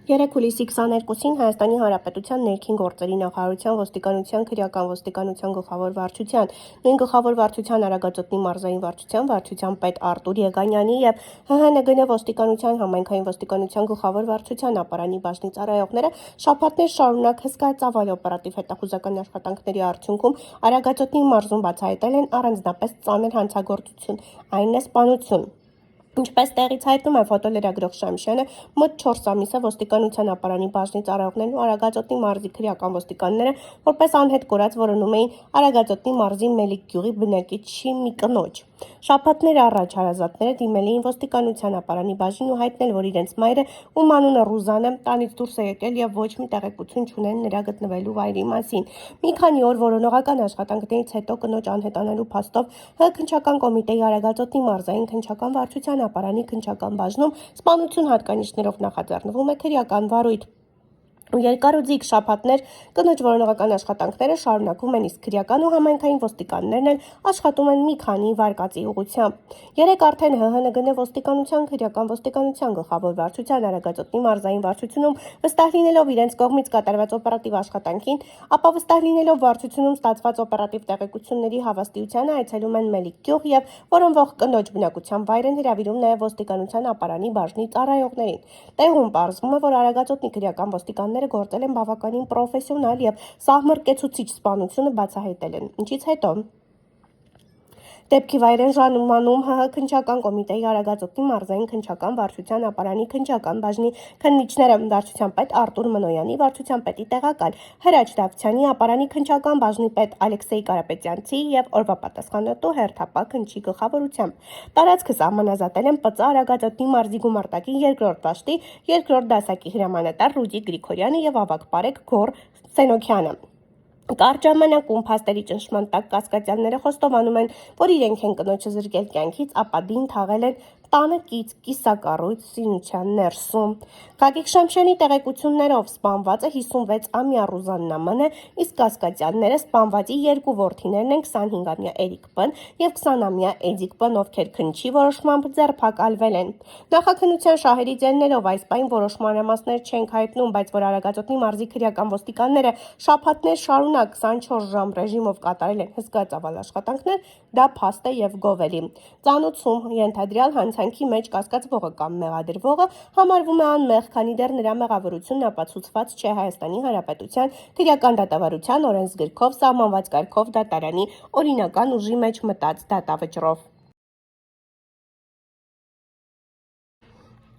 Երեկ հուլիսի 22-ին Հայաստանի Հանրապետության ներքին գործերի նախարարության ոստիկանության քրեական ոստիկանության գլխավոր վարչության, նույն գլխավոր վարչության Արագածոտնի մարզային վարչության պետ Արտուր Եգանյանի և ՀՀՆԳՆ ոստիկանության համայնքային ոստիկանության գլխավոր վարչության ապարանի բաժնի ծառայողները շաբաթներ շարունակ հսկայածավալ օպերատիվ հետախուզական աշխատանքների արդյունքում Արագածոտնի մարզում բացահայտել են առանձնապես ծանր հանցագործություն, այն է սպանություն։ Ինչպես տեղից հայտնում է ֆոտոլրագրող Շամշյանը, մոտ 4 ամիս է ոստիկանության ապարանի բաժնի ծառայողներն ու Արագածոտնի մարզի քրեական ոստիկանները որպես անհետ կորած որոնում էին Արագածոտնի մարզի Մելիք գյուղի բնակիչի մի կնոջ։ Շաբաթներ առաջ հարազատները դիմել էին ոստիկանության ապարանի բաժին ու հայտնել, որ իրենց մայրը, ում անունը Ռուզան է, տանից դուրս է եկել և ոչ մի տեղեկություն չունեն նրա գտնվելու վայրի մասին։ Մի քանի օր որոնողական աշխատանքներից հետո կնոջ անհետանալու փաստով քննչական կոմիտեի Արագածոտնի մարզային քննչական վարչության ապարանի քննչական բաժնում սպանություն հատկանիշներով նախաձեռնվում է քրեական վարույթ։ Երկար ու ձիգ շաբաթներ կնոջ որոնողական աշխատանքները շարունակվում են, իսկ քրեական ու համայնքային ոստիկաններն էլ աշխատում են մի քանի վարկածի ուղղությամբ։ Երեկ արդեն ՀՀՆԳՆ ոստիկանության քրեական ոստիկանության գլխավոր վարչության Արագածոտնի մարզային վարչությունում վստահ լինելով իրենց կողմից կատարված օպերատիվ աշխատանքին, ապա վստահ լինելով վարչությունում ստացված օպերատիվ տեղեկությունների հավաստիությանը այցելում են Մելիք գյուղ և որոնվող կնոջ բնակության վայրն հրավիրում նաև ոստիկանության ապարանի բաժնի ծառայողներին։ Տեղում պարզվում է, որ Արագածոտնի քրեական ոստիկանները գործել են բավականին պրոֆեսիոնալ և սահմռկեցուցիչ սպանությունը բացահայտել են, ինչից հետո դեպքի վայր են ժամանում ՀՀ քննչական կոմիտեի Արագածոտնի մարզային քննչական վարչության ապարանի քննչական բաժնի քննիչները վարչության պետ Արտուր Մնոյանի, վարչության պետի տեղակալ Հրաչ Դավթյանի, ապարանի քննչական բաժնի պետ Ալեքսեյ Կարապետյանցի և օրվա պատասխանատու հերթապահ քննչի գլխավորությամբ։ Տարածքը սահմանազատել են ՊԾ Արագածոտնի մարզի գումարտակի 2-րդ դաշտի 2-րդ դասակի հրամանատար Ռուդիկ Գրիգորյանը և ավագ բարեկ Գոռ Սենոքյանը։ Կարճ ժամանակում փաստերի ճնշման տակ կասկածյալները խոստովանում են, որ իրենք են կնոջը զրկել կյանքից, ապա դին թաղել են տանը կիսակառույց Սինության ներսում։ Գագիկ Շամշյանի տեղեկություններով սպանվածը 56-ամյա Ռուզաննա Մ-ն է, իսկ կասկածյալները սպանվածի երկու որդիներն են 25-ամյա Էրիկ Բ-ն և 20-ամյա Էդիկ Բ-ն, ովքեր քննչի որոշմամբ ձերբակալվել են։ Նախաքննության շահերի ձեռներով այս պահին որոշ մանրամասներ չենք հայտնում, բայց որ Արագածոտնի մարզի քրեական ոստիկանները շաբաթներ շարունակ 24 ժամ ռեժիմով կատարել են հսկայածավալ աշխատանքներ, դա փաստ է և գովելի։ Ծանուցում ենթադրյալ հանցանքի մեջ կասկածվողը կամ մեղադրվողը համարվում է անմեղ, քանի դեռ նրա մեղավորությունն ապացուցված չէ Հայաստանի Հանրապետության քրեական դատավարության օրենսգրքով սահմանված կարգով դատարանի օրինական ուժի մեջ մտած դատավճռով։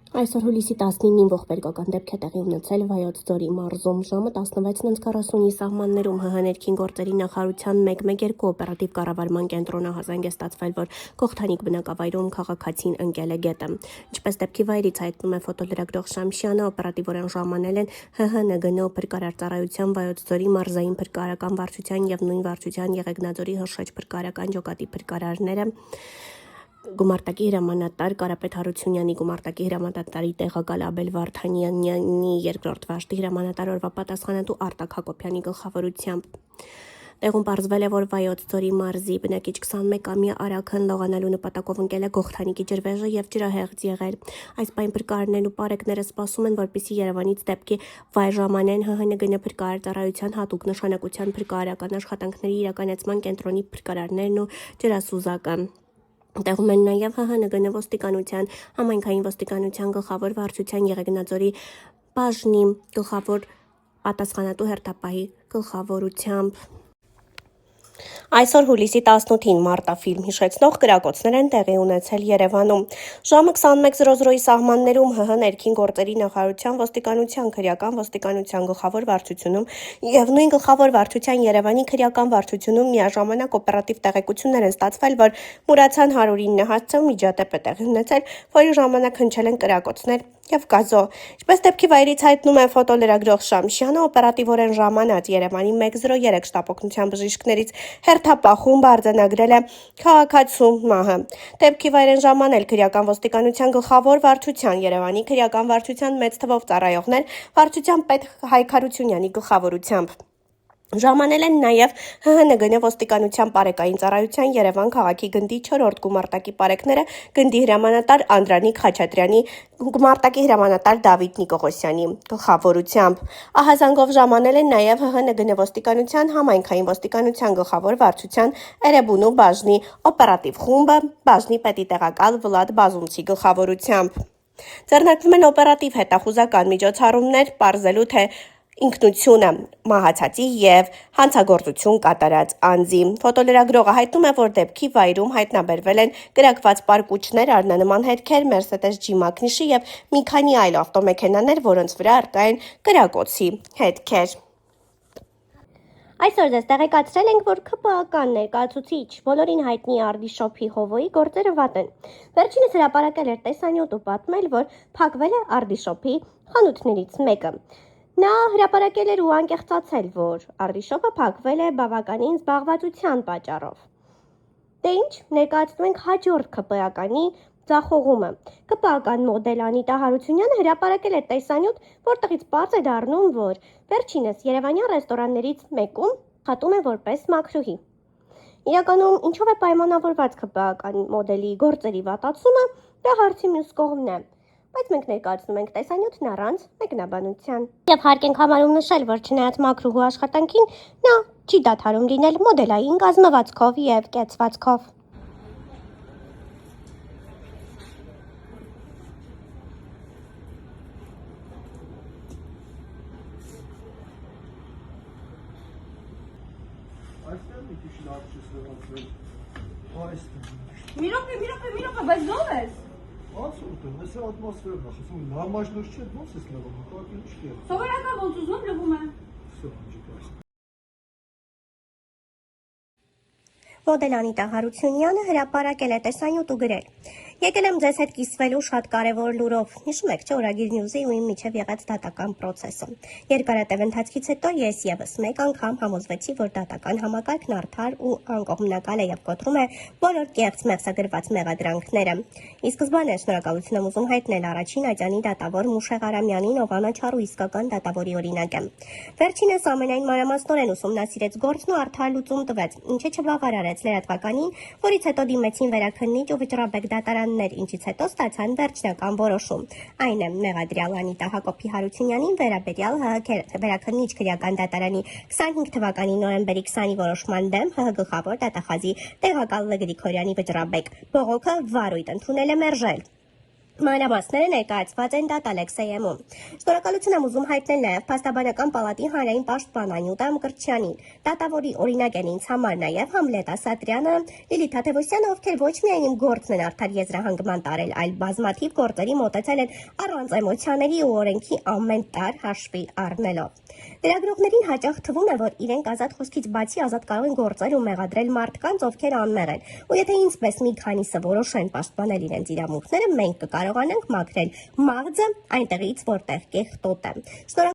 Այսօր հուլիսի 19-ին ողբերգական դեպք է տեղի ունեցել Վայոց ձորի մարզում։ Ժամը 16:40-ի սահմաններում ՀՀ ներքին գործերի նախարարության 112 օպերատիվ կառավարման կենտրոնահազանգ է ստացվել, որ Կողթանիկ բնակավայրում քաղաքացին ընկել է գետը։ Ինչպես դեպքի վայրից հայտնում է ֆոտոլրագրող Շամշյանը, օպերատիվորեն ժամանել են ՀՀՆԳՆ փրկարարծառայության Վայոց ձորի մարզային փրկարարական վարչության և նույն վարչության Եղեգնաձորի Հրշեջ փրկարարական ջոկատի փրկարարները, գումարտակի հրամանատար Կարապետ Հարությունյանի, գումարտակի հրամանատարի տեղակալ Աբել Վարդանյանի, 2-րդ վաշտի հրամանատար օրվա պատասխանատու Արտակ Հակոբյանի գլխավորությամբ։ Տեղում պարզվել է, որ Վայոց ձորի մարզի բնակիչ 21-ամյա Արաքն լողանալու նպատակով ընկել է Կողթանիկի ջրվեժը և ջրահեղձ եղել։ Այս պահին փրկարարներն ու պարեկները սպասում են, որպեսզի Երևանից դեպքի վայր ժամանեն ՀՀՆԳՆ փրկարարծառայության հատուկ նշանակության փրկարարական աշխատանքների իրականացման կենտրոնի փրկարարներն ու ջրասուզակը։ Տեղում են նաև ՀՀՆԳՆ ոստիկանության, համայնքային ոստիկանության գլխավոր վարչության Եղեգնաձորի բաժնի գլխավոր պատասխանատու հերթապահի գլխավորությամբ։ Այսօր հուլիսի 18-ին Մարտաֆիլմ հիշեցնող կրակոցներ են տեղի ունեցել Երևանում։ Ժամը 21:00-ի սահմաններում ՀՀ ներքին գործերի նախարարության ոստիկանության քրեական ոստիկանության գլխավոր վարչությունում և նույն գլխավոր վարչության Երևանի քրեական վարչությունում միաժամանակ օպերատիվ տեղեկություններ են ստացվել, որ Մուրացան 109 հասցեում միջադեպ է տեղի ունեցել, որի ժամանակ հնչել են կրակոցներ և գազո։ Ինչպես դեպքի վայրից հայտնում է ֆոտոլրագրող Շամշյանը, օպերատիվորեն ժամանած Երևանի 103 շտապօգնության բժիշկներից հերթապահ խումբը արձանագրել է քաղաքացու մահը։ Դեպքի վայր են ժամանել քրեական ոստիկանության գլխավոր վարչության, Երևանի քրեական վարչության մեծ թվով ծառայողներ, վարչության պետ Հայկ Հարությունյանի գլխավորությամբ։ Ժամանել են նաև ՀՀՆԳ ոստիկանության պարեկային ծառայության Երևան քաղաքի գնդի 4-րդ գումարտակի պարեկները գնդի հրամանատար Անդրանիկ Խաչատրյանի, գումարտակի հրամանատար Դավիթ Նիկողոսյանի գլխավորությամբ։ Ահազանգով ժամանել են նաև ՀՀՆԳ ոստիկանության համայնքային ոստիկանության գլխավոր վարչության Էրեբունու բաժնի օպերատիվ խումբը, բաժնի պետի տեղակալ Վլադ Բազումցի գլխավորությամբ։ Ձեռնարկվում են օպերատիվ հետախուզական միջոցառումներ, պարզելու թե ինքնությունը մահացածի և հանցագործություն կատարած անձի։ Ֆոտոլրագրողը հայտնում է, որ դեպքի վայրում հայտնաբերվել են կրակված պարկուճներ, առնանման հետքեր, Mercedes G-Magnus և մի քանի այլ ավտոմեքենաներ, որոնց վրա առկա են կրակոցի հետքեր։ Այսօր ձեզ տեղեկացրել ենք, որ ՔՊԱ-կան ներկայացուցիչ բոլորին հայտնի Արդիշոփի Հովոյի գործերը վատ են։ Վերջինս հրապարակել էր տեսանյութ ու պատմել, որ փակվել է Արդիշոփի խանութներից մեկը։ Նա հրապարակել էր ու անկեղծացել, որ Արդիշոփը փակվել է բավականին զբաղվածության պատճառով։ Դե ինչ, ներկայացնում ենք հաջորդ ՔՊԱ-կանի ձախողումը։ ԿՊԱ-կան մոդել Անիտա Հարությունյանը հրապարակել է տեսանյութ, որտեղից պարզ է դառնում, որ վերջինս երևանյան ռեստորաններից մեկում աշխատում է որպես մաքրուհի։ Իրականում ինչով է պայմանավորված ԿՊԱ-կան մոդելի գործերի վատացումը, դա հարցի մյուս կողմն է։ Բայց մենք ներկայացնում ենք տեսանյութն առանց մեկնաբանության։ Եվ հարկ ենք համարում նշել, որ չնայած մաքրուհու աշխատանքին, նա չի դադարում լինել մոդելային կազմվածքով և կեցվածքով։ Մի րոպե, բայց ո՞վ ես։ Absolutно, հեսա ատմոսֆերն է, ասում նորմալ չէ, ո՞նց էս լվում, ուղղակի ինչ կեր։ Սովորական ոնց ուզում լվում է։ Всё, ջիկաս։ Մոդել Անիտա Հարությունյանը հրապարակել է տեսանյութ ու գրել. Եկել եմ ձեզ հետ կիսվելու շատ կարևոր լուրով։ Հիշում եք, չէ՞ Օրագիր Նյուզի ու իմ միջև եղած դատական process-ը։ Երկարատև ընթացքից հետո ես եւս մեկ անգամ համոզվեցի, որ դատական համակարգն արդար ու անկողմնակալ է եւ կոտրում է բոլոր կեղծ մեղսագրված մեղադրանքները։ Ի սկզբանե շնորհակալություն եմ ուզում հայտնել առաջին ատյանի դատավոր Մուշեղ Արամյանին, ով անաչառ ու իսկական դատավորի օրինակ է։ Վերջինս ամենայն մանրամասնորեն ուսումնասիրեց գործն ու արդար լուծում տվեց, ինչը չբավարարեց լրատվականին, որից հետո դիմեցին վերաքննիչ ու վճռաբեկ դատարաններ, ինչից հետո ստացան վերջնական որոշում։ Այն է մեղադրյալ Անիտա Հակոբի Հարությունյանին վերաբերյալ վերաքննիչ քրեական դատարանի 25 թվականի նոյեմբերի 20-ի որոշման դեմ ՀՀ գլխավոր դատախազի տեղակալ Լ. Գրիգորյանի վճռաբեկ բողոքը վարույթ ընդունել է մերժել։ Մանրամասները ներկայացված են դատ Ալեքսեյեմում։ Շնորհակալություն եմ ուզում հայտնել նաև Փաստաբանական պալատի հանրային պաշտպան Անյուտա Մկրտչյանին, դատավորի օրինակ են ինձ համար նաև Համլետ Ասատրյանը, Լիլիթ Թադևոսյանը, ովքեր ոչ միայն իմ գործն են արդար եզրահանգման տարել, այլ բազմաթիվ գործերի մոտեցել են առանց էմոցիաների ու օրենքի ամեն տար հաշվի առնելով։ Լրագրողներին հաճախ թվում է, որ իրենք ազատ խոսքից բացի ազատ կարող են գործել ու մեղադրել մարդկանց, ովքեր անմեղ են, ու եթե ինձպես մի քանիսը որոշեն պաշտպանել իրենց իրավունքները, մենք կկարողանանք մաքրել մաղձը այնտեղից, որտեղ կեղտոտ է։